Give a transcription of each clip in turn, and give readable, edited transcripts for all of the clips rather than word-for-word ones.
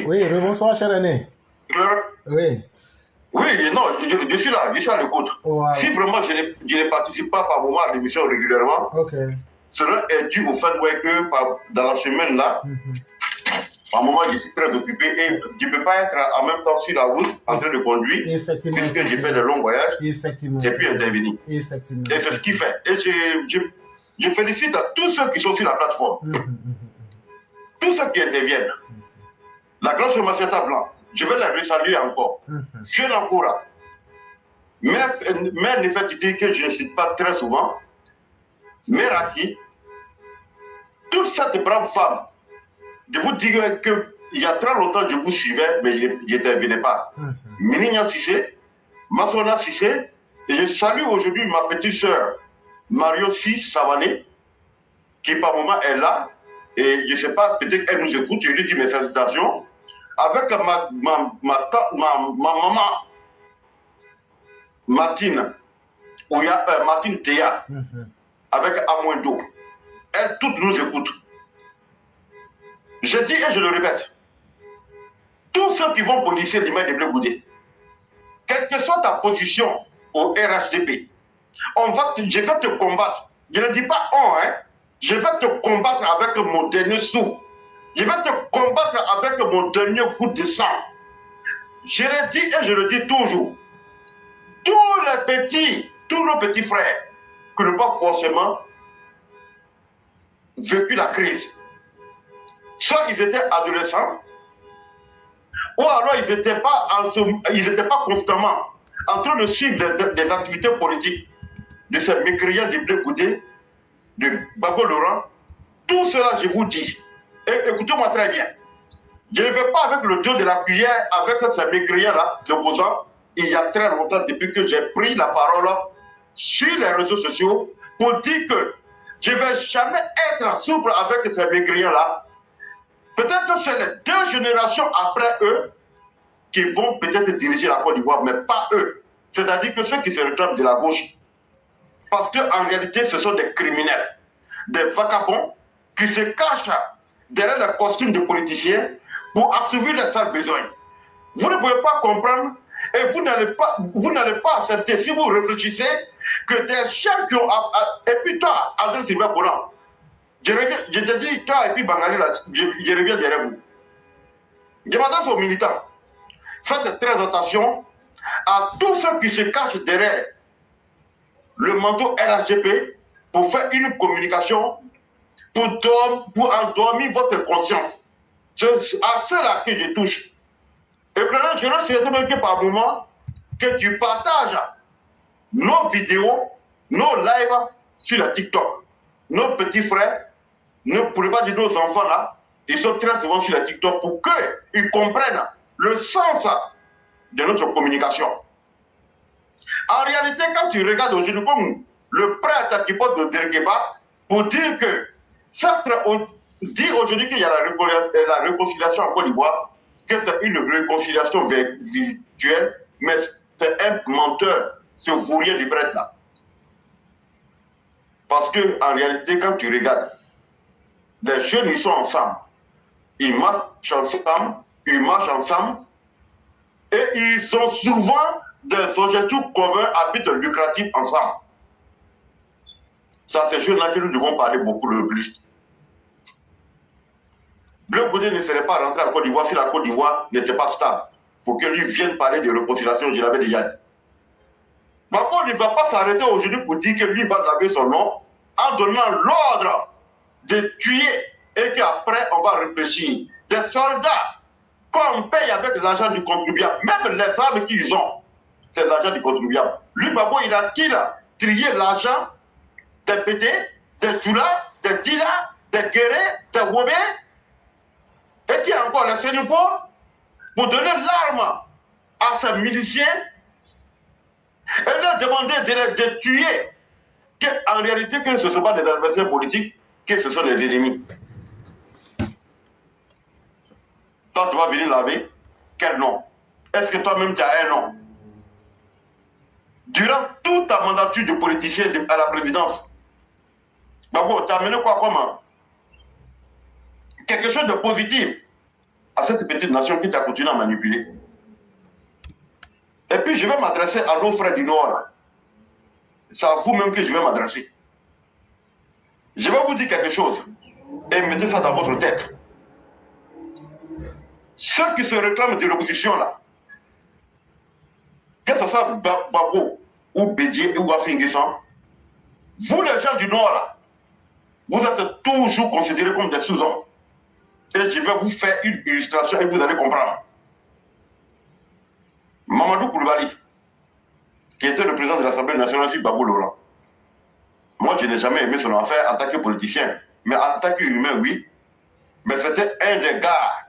Oui. Oui, bonsoir, cher René. Oui. Oui, non, je suis là, je suis à l'écoute. Wow. Si vraiment je ne participe pas par moment à l'émission régulièrement, cela est dû au fait que dans la semaine là, par moment je suis très occupé et je ne peux pas être en même temps sur la route en train de conduire, puisque j'ai fait de longs voyages et puis intervenir. Et c'est ce qu'il fait. Et je félicite à tous ceux qui sont sur la plateforme, tous ceux qui interviennent. La grande Maceta Blanc, je vais la saluer encore. Fiona Nakoura, mère Nefertiti, que je ne cite pas très souvent, mère Aki, toute cette brave femme, je vous dis qu'il y a très longtemps je vous suivais, mais je n'intervenais pas. Mininya Sissé, Masona Sissé, et je salue aujourd'hui ma petite soeur Mario Si Savané, qui par moment est là, et je ne sais pas, peut-être qu'elle nous écoute, je lui dis mes félicitations. Avec ma maman, Martine Théa, avec Amouendo, elles toutes nous écoutent. Je dis et je le répète, tous ceux qui vont policier l'image de Bleu Goudé, quelle que soit ta position au RHDP, je vais te combattre. Je ne dis pas on, hein, je vais te combattre avec mon dernier souffle. Je vais te combattre avec mon dernier coup de sang. Je le dis et je le dis toujours. Tous nos petits frères qui n'ont pas forcément vécu la crise, soit ils étaient adolescents, ou alors ils n'étaient pas constamment en train de suivre des activités politiques de ces mécréants de Bleu Goudé, de Bago Laurent. Tout cela, je vous dis, et écoutez-moi très bien, je ne vais pas avec le dos de la cuillère avec ces mécréants-là, d'opposants, il y a très longtemps, depuis que j'ai pris la parole sur les réseaux sociaux, pour dire que je ne vais jamais être souple avec ces mécréants-là. Peut-être que c'est les 2 générations après eux qui vont peut-être diriger la Côte d'Ivoire, mais pas eux. C'est-à-dire que ceux qui se réclament de la gauche. Parce qu'en réalité, ce sont des criminels, des vagabonds qui se cachent derrière les costumes de politiciens pour assouvir les sales besoins. Vous ne pouvez pas comprendre et vous n'allez pas accepter, si vous réfléchissez, que des chiens qui ont... Et puis toi, André Sylvain Boulan, je te dis, toi et puis Bangali, là, je reviens derrière vous. Je m'adresse aux militants. Faites très attention à tous ceux qui se cachent derrière le manteau RHGP pour faire une communication, pour endormir votre conscience. C'est à ceux-là que je touche. Et maintenant, je souhaite même que par moment, que tu partages nos vidéos, nos lives sur la TikTok. Nos petits frères, pour ne pas dire nos enfants là, ils sont très souvent sur la TikTok pour qu'ils comprennent le sens de notre communication. En réalité, quand tu regardes aujourd'hui comme le prêtre qui porte le Dergueba pour dire que, certes, on dit aujourd'hui qu'il y a la réconciliation en Côte d'Ivoire, que c'est une réconciliation virtuelle, mais c'est un menteur, ce vaurien du prêtre là. Parce qu'en réalité, quand tu regardes, les jeunes, ils sont ensemble. Ils marchent ensemble, et ils ont souvent des objectifs communs à but lucratif ensemble. Ça, c'est ces jeunes-là que nous devons parler beaucoup le plus. Bleu Goudé ne serait pas rentré en Côte d'Ivoire si la Côte d'Ivoire n'était pas stable. Pour que lui vienne parler de réconciliation, je l'avais déjà dit. Par contre, il ne va pas s'arrêter aujourd'hui pour dire que lui va laver son nom en donnant l'ordre de tuer et qu'après on va réfléchir. Des soldats qu'on paye avec l'argent du contribuable, même les armes qu'ils ont, c'est l'argent du contribuable. Lui, Babo, il a-t-il trié l'argent des pétés, des Tula, des Tila, des Kéré, des Wobé, et qui a encore les Sénéforts pour donner l'arme à ces miliciens et leur demander de tuer, qu'en réalité, que ce ne sont pas des adversaires politiques, que ce sont des ennemis. Toi, tu vas venir laver, quel nom? Est-ce que toi-même tu as un nom? Durant toute ta mandature de politicien à la présidence, tu as amené quoi comme quelque chose de positif. à cette petite nation qui t'a continué à manipuler. Et puis je vais m'adresser à nos frères du Nord. Là. C'est à vous-même que je vais m'adresser. Je vais vous dire quelque chose et mettez ça dans votre tête. Ceux qui se réclament de l'opposition là, que ce soit Babo ou Bédié ou Afinguissan, vous les gens du Nord là, vous êtes toujours considérés comme des sous-hommes. Et je vais vous faire une illustration et vous allez comprendre. Mamadou Koulibaly, qui était le président de l'Assemblée nationale sur Babou Laurent. Moi, je n'ai jamais aimé son affaire en tant que politicien, mais en tant qu'humain, oui. Mais c'était un des gars,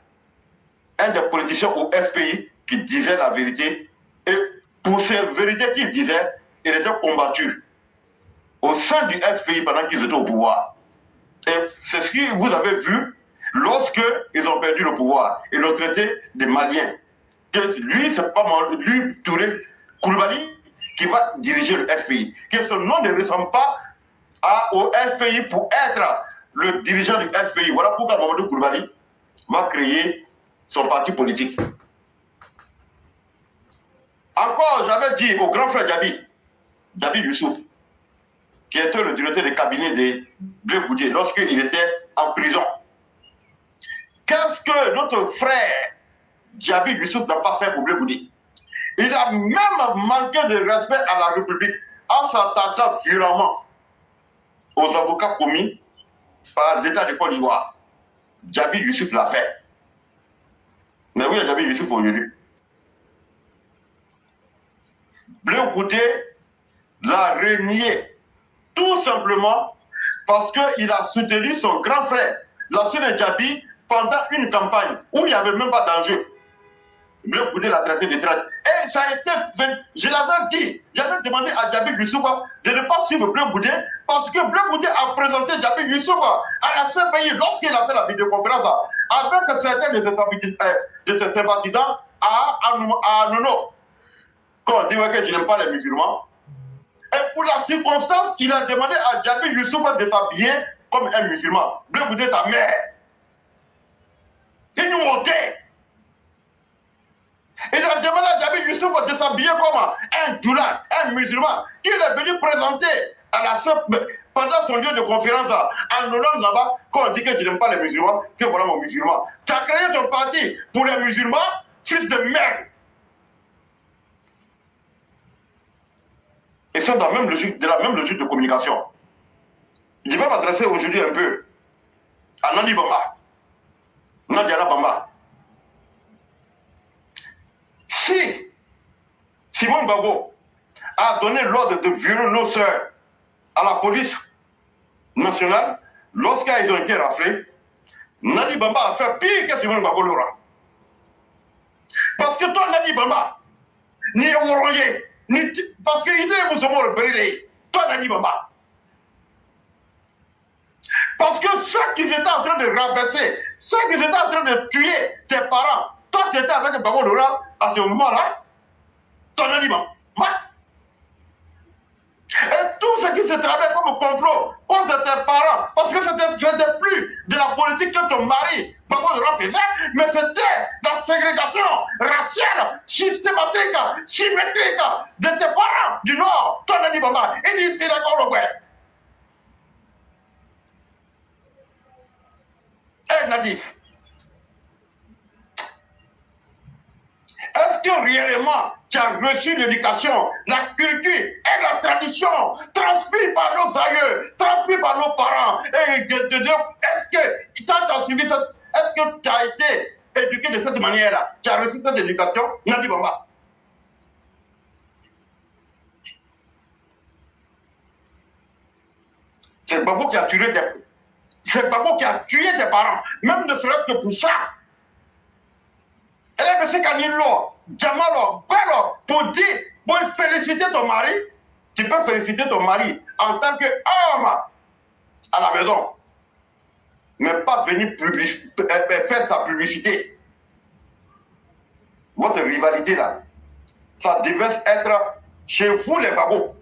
un des politiciens au FPI qui disait la vérité. Et pour ces vérités qu'il disait, il était combattu au sein du FPI pendant qu'ils étaient au pouvoir. Et c'est ce que vous avez vu lorsqu'ils ont perdu le pouvoir. Ils l'ont traité des Maliens. Que lui, c'est pas lui, Touré Koulibaly, qui va diriger le FPI. Que ce nom ne ressemble pas au FPI pour être le dirigeant du FPI. Voilà pourquoi Mamadou Koulibaly va créer son parti politique. Encore, j'avais dit au grand frère Djabi Youssouf, qui était le directeur de cabinet de Blé Goudé lorsqu'il était en prison. Qu'est-ce que notre frère Djabi Youssouf n'a pas fait pour Blé Goudé? Il a même manqué de respect à la République en s'attaquant violemment aux avocats commis par l'État de Côte d'Ivoire. Djabi Youssouf l'a fait. Mais oui, Djabi Youssouf aujourd'hui. Blé Goudé l'a renié tout simplement parce qu'il a soutenu son grand frère, l'ancien Djabi, pendant une campagne où il n'y avait même pas d'enjeu. Blé Goudé l'a traité de traite. Et ça a été, je l'avais dit, j'avais demandé à Djabi Youssouf de ne pas suivre Blé Goudé parce que Blé Goudé a présenté Djabi Youssouf à la CPI lorsqu'il a fait la vidéoconférence avec certains de ses sympathisants à Nono. Quand on dit que je n'aime pas les musulmans, et pour la circonstance, il a demandé à Djabi Youssouf de s'habiller comme un musulman. Blé Goudé ta mère. Il nous montait. Il a demandé à Djabi Youssouf de s'habiller comme un doula, un musulman, qui est venu présenter à la pendant son lieu de conférence en Hollande là-bas, quand on dit que je n'aime pas les musulmans, que voilà mon musulman. Tu as créé ton parti pour les musulmans, fils de merde. Ils sont dans la même logique de communication. Je vais m'adresser aujourd'hui un peu à Nandi Bamba, Nadiala Bamba. Si Simon Gbagbo a donné l'ordre de violer nos sœurs à la police nationale, lorsqu'ils ont été raflés, Nadi Bamba a fait pire que Simon Gbagbo l'aura. Parce que toi, Nadi Bamba, ni Oronye, parce que l'idée vous sommes repérés, toi, Nadi Bamba. Parce que ceux qui étaient en train de rabaisser, ceux qui étaient en train de tuer tes parents, toi, tu étais avec Gbagbo Laurent à ce moment-là, toi, Nadi Bamba. Et tout ce qui se travaille comme complot contre tes parents, parce que ce n'était plus de la politique que ton mari, Gbagbo Laurent, faisait, mais c'était la ségrégation raciale, systématique, symétrique de tes parents du Nord, ton Nadi Bamba. Il dit c'est d'accord le ouais. Eh Nadi, est-ce que réellement tu as reçu l'éducation, la culture et la tradition transmise par nos aïeux, transmise par nos parents? Et est-ce que quand tu as suivi cette, est-ce que tu as été éduqué de cette manière-là? Tu as reçu cette éducation, Nadi Bamba? C'est Gbagbo qui a tué tes parents, même ne serait-ce que pour ça. Et là, M. Kanilo, Djamalo, Bello, pour dire, pour féliciter ton mari, tu peux féliciter ton mari en tant qu'homme à la maison, mais pas venir faire sa publicité. Votre rivalité là, ça devait être chez vous les babos.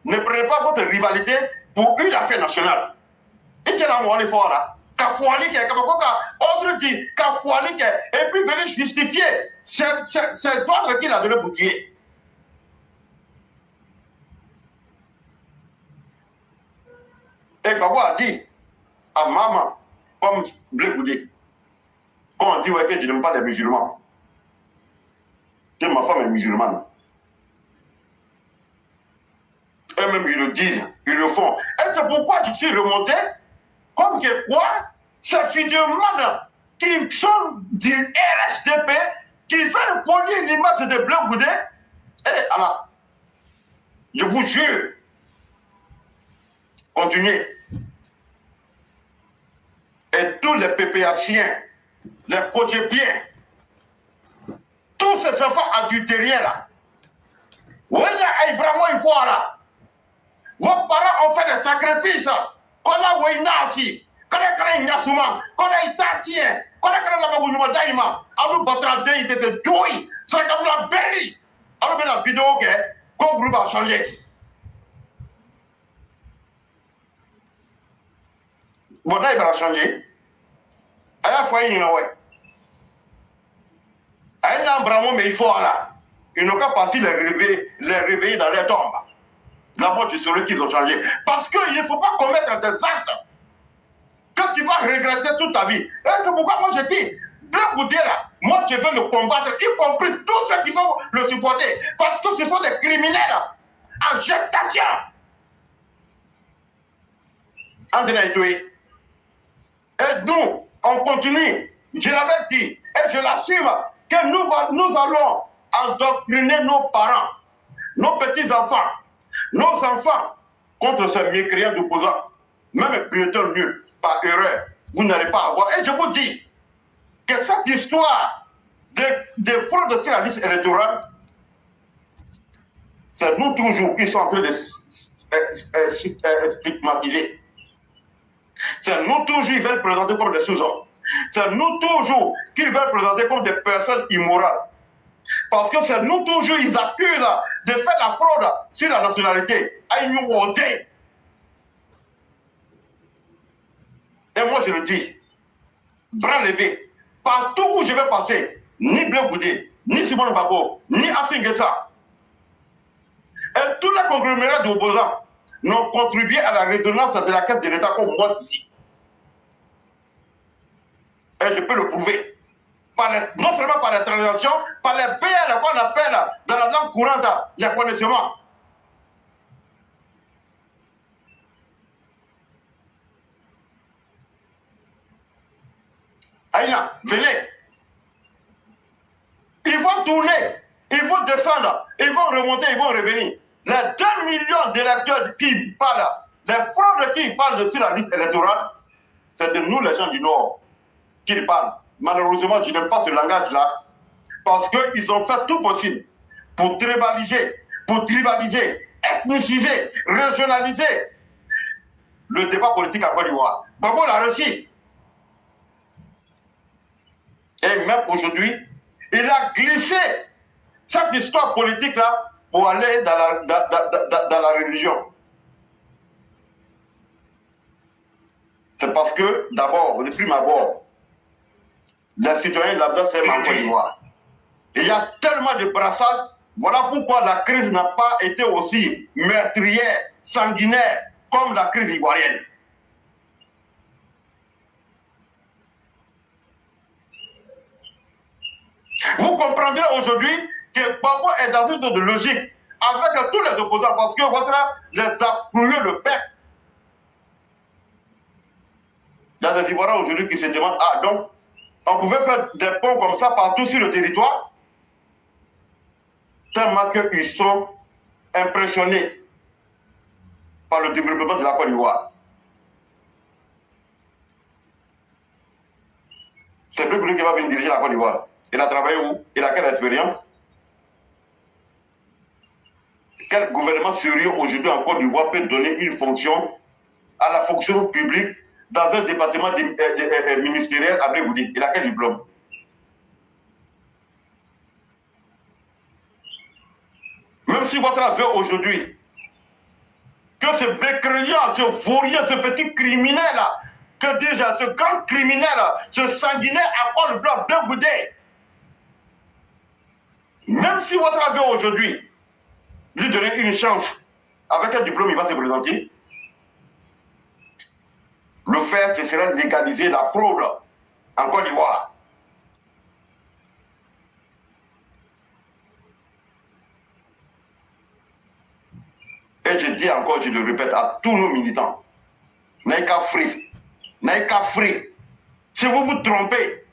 Ne prenez pas votre rivalité pour une affaire nationale. Et tu es là, mon effort là. Kafoualik, ordre dit Kafoualik, et puis venir justifier cet ordre qu'il a donné pour tuer. Et Babo a dit à maman, comme Blé Goudé, quand on dit ouais, que je n'aime pas les musulmans, que ma femme est musulmane. Eux-mêmes, ils le disent, ils le font. Et c'est pourquoi je suis remonté, comme que quoi, ces fidèles qui sont du RHDP, qui veulent polir l'image de Blé Goudé, et alors, je vous jure, continuez. Et tous les PPAciens, les cogépiens, tous ces enfants adultériens là, oui, il faut là. Vos parents ont fait des sacrifices. Qu'on a Weinasi, qu'on a Nyasuma, qu'on a Itatien, qu'on a Namagouma Daima, à nous battre des idées de douille, c'est comme la berry. Alors, la vidéo, qu'on groupe a changé. Bon, là, il va changer. À la fois, il y a un embramo, mais il faut là. Ils n'ont qu'à partir les réveiller dans les tombes. D'abord, tu saurais qu'ils ont changé. Parce qu'il ne faut pas commettre des actes que tu vas regretter toute ta vie. Et c'est pourquoi moi je dis, Blé Goudé là, moi je veux le combattre, y compris tous ceux qui vont le supporter. Parce que ce sont des criminels en gestation. André Etoué. Et nous, on continue. Je l'avais dit, et je l'assume, que nous allons endoctriner nos parents, nos petits-enfants, nos enfants contre ces mécréants d'opposants. Même bulletin nul, par erreur, vous n'allez pas avoir. Et je vous dis que cette histoire de fraude sur la liste électorale, c'est nous toujours qui sommes en train de stigmatiser. C'est nous toujours qui veulent présenter comme des sous-hommes. C'est nous toujours qui veulent présenter comme des personnes immorales. Parce que c'est nous toujours, ils accusent de faire la fraude sur la nationalité. À une honte. Et moi je le dis, bras levé, partout où je vais passer, ni Blé Goudé, ni Simon Babo, ni Afingessa, et tous les conglomérats d'opposants n'ont contribué à la résonance de la caisse de l'État comme moi ici. Et je peux le prouver. Non seulement par les transactions, par les PL qu'on appelle dans la langue courante les connaissements. Aïna, venez. Ils vont tourner, ils vont descendre, ils vont remonter, ils vont revenir. Les 2 millions d'électeurs qui parlent, les fraudes qui parlent sur la liste électorale, c'est de nous les gens du Nord qui parlent. Malheureusement, je n'aime pas ce langage-là, parce qu'ils ont fait tout possible pour tribaliser, ethniciser, régionaliser le débat politique en Côte d'Ivoire. Babo l'a réussi. Et même aujourd'hui, il a glissé cette histoire politique-là pour aller dans la religion. C'est parce que, d'abord, de prime abord, les citoyens de la base s'aiment en Côte d'Ivoire. Il y a tellement de brassages. Voilà pourquoi la crise n'a pas été aussi meurtrière, sanguinaire, comme la crise ivoirienne. Vous comprendrez aujourd'hui que Babo est dans une sorte de logique avec tous les opposants parce que votre les a cloué le bec. Il y a des Ivoiriens aujourd'hui qui se demandent, ah donc, on pouvait faire des ponts comme ça partout sur le territoire, tellement qu'ils sont impressionnés par le développement de la Côte d'Ivoire. C'est Blé Goudé qui va venir diriger la Côte d'Ivoire. Il a travaillé où? Il a quelle expérience? Quel gouvernement sérieux aujourd'hui en Côte d'Ivoire peut donner une fonction à la fonction publique dans un département ministériel à Blé Goudé? Il a quel diplôme? Même si votre veut aujourd'hui que ce mécréant, ce vaurien, ce petit criminel-là, que dis-je, ce gang criminel, ce sanguinaire à quoi le bloc de Goudé. Même si votre avion aujourd'hui lui donner une chance, avec un diplôme, il va se présenter. Le faire, ce serait légaliser la fraude en Côte d'Ivoire. Et je dis encore, je le répète à tous nos militants, n'ayez qu'à free, n'ayez qu'à free. Si vous vous trompez,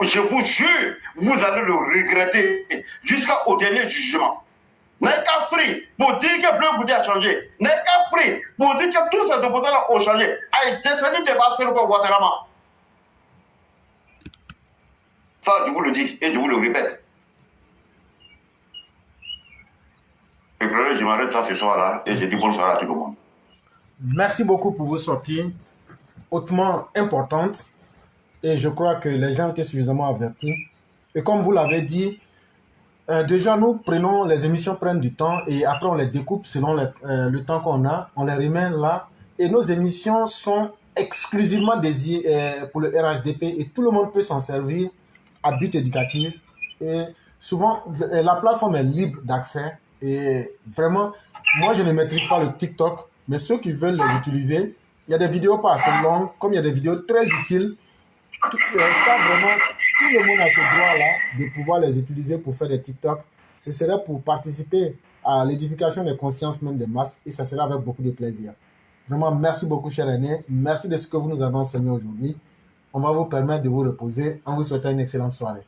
je vous jure, vous allez le regretter jusqu'au dernier jugement. N'ayez qu'à free pour dire que Bleu Goudé a changé. N'ayez qu'à free pour dire que tous ces opposants-là ont changé. Aïe, c'est un débat sur le Ouattarama. Ça, je vous le dis et je vous le répète. Je m'arrête là ce soir-là et je dis bonsoir à tout le monde. Merci beaucoup pour vos sorties hautement importantes et je crois que les gens étaient suffisamment avertis. Et comme vous l'avez dit, déjà nous prenons, les émissions prennent du temps et après on les découpe selon le temps qu'on a, on les remet là et nos émissions sont exclusivement dédiées pour le RHDP et tout le monde peut s'en servir à but éducatif et souvent la plateforme est libre d'accès. Et vraiment, moi je ne maîtrise pas le TikTok, mais ceux qui veulent les utiliser, il y a des vidéos pas assez longues, comme il y a des vidéos très utiles. Ça vraiment, tout le monde a ce droit-là de pouvoir les utiliser pour faire des TikTok. Ce serait pour participer à l'édification des consciences même des masses et ça sera avec beaucoup de plaisir. Vraiment, merci beaucoup cher aîné, merci de ce que vous nous avez enseigné aujourd'hui. On va vous permettre de vous reposer en vous souhaitant une excellente soirée.